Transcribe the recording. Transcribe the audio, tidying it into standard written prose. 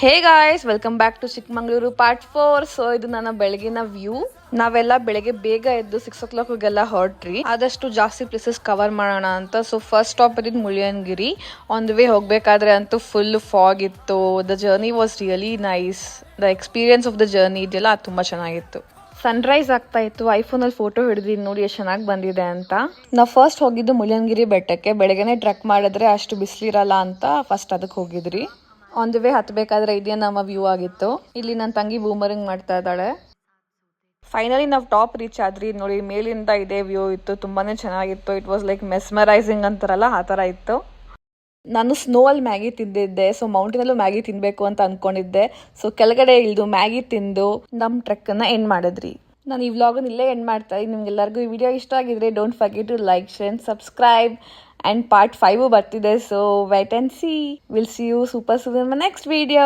Hey guys, welcome back to Chikmagalur part 4. So ಇದು ನನ್ನ ಬೆಳಗಿನ ವ್ಯೂ. ನಾವೆಲ್ಲ ಬೆಳಗ್ಗೆ ಬೇಗ ಎದ್ದು 6 o'clockಗೆಲ್ಲ ಹೊರಟ್ರಿ. ಆದಷ್ಟು ಜಾಸ್ತಿ ಪ್ಲೇಸಸ್ ಕವರ್ ಮಾಡೋಣ ಅಂತ. ಸೊ ಫಸ್ಟ್ ಸ್ಟಾಪ್ ಇದ್ದಿದ್ದು ಮುಳ್ಳಯ್ಯನಗಿರಿ. ಆನ್ ದ ವೇ ಹೋಗಬೇಕಾದ್ರೆ ಅಂತೂ ಫುಲ್ ಫಾಗ್ ಇತ್ತು. The journey was really nice. The experience of the journey ಇದೆಯಲ್ಲ, ಅದು ತುಂಬ ಚೆನ್ನಾಗಿತ್ತು. ಸನ್ರೈಸ್ ಆಗ್ತಾ ಇತ್ತು. ಐಫೋನಲ್ಲಿ ಫೋಟೋ ಹಿಡಿದಿದ್ದು ನೋಡಿ ಎಷ್ಟು ಚೆನ್ನಾಗಿ ಬಂದಿದೆ ಅಂತ. ನಾವು ಫಸ್ಟ್ ಹೋಗಿದ್ದು ಮುಳ್ಳಯ್ಯನಗಿರಿ ಬೆಟ್ಟಕ್ಕೆ. ಬೆಳಗ್ಗೆನೆ ಟ್ರೆಕ್ ಮಾಡಿದ್ರೆ ಅಷ್ಟು ಬಿಸಿಲಿರಲ್ಲ ಅಂತ ಫಸ್ಟ್ ಅದಕ್ಕೆ ಹೋಗಿದ್ರಿ. ಆನ್ ದ ವೇ ಹತ್ತಬೇಕಾದ್ರೆ ಇದೇ ನಮ್ಮ ವ್ಯೂ ಆಗಿತ್ತು. ಇಲ್ಲಿ ನನ್ನ ತಂಗಿ ಬೂಮರಿಂಗ್ ಮಾಡ್ತಾ ಇದ್ದಾಳೆ. ಫೈನಲಿ ನಾವು ಟಾಪ್ ರೀಚ್ ಆದ್ರಿ. ನೋಡಿ, ಮೇಲಿಂದ ಇದೇ ವ್ಯೂ ಇತ್ತು. ತುಂಬಾನೇ ಚೆನ್ನಾಗಿತ್ತು. ಇಟ್ ವಾಸ್ ಲೈಕ್ ಮೆಸ್ಮರೈಸಿಂಗ್ ಅಂತಾರಲ್ಲ, ಆ ಥರ ಇತ್ತು. ನಾನು ಸ್ನೋ ಅಲ್ಲಿ ಮ್ಯಾಗಿ ತಿಂದಿದ್ದೆ. ಸೊ ಮೌಂಟೇನಲ್ಲೂ ಮ್ಯಾಗಿ ತಿನ್ನಬೇಕು ಅಂತ ಅಂದ್ಕೊಂಡಿದ್ದೆ. ಸೊ ಕೆಳಗಡೆ ಇಳಿದು ಮ್ಯಾಗಿ ತಿಂದು ನಮ್ಮ ಟ್ರೆಕ್ಕನ್ನು ಎಂಡ್ ಮಾಡಿದ್ರಿ. ನಾನು ಈ ವ್ಲಾಗನ್ನು ಇಲ್ಲೇ ಎಂಡ್ ಮಾಡ್ತಾ ಇದ್ದೀನಿ. ನಿಮ್ಗೆಲ್ಲರಿಗೂ ಈ ವಿಡಿಯೋ ಇಷ್ಟ ಆಗಿದ್ರೆ don't forget to like, share, subscribe. And part 5 ಬರ್ತಿದೆ. So wait and see. We'll see you super soon in my next video.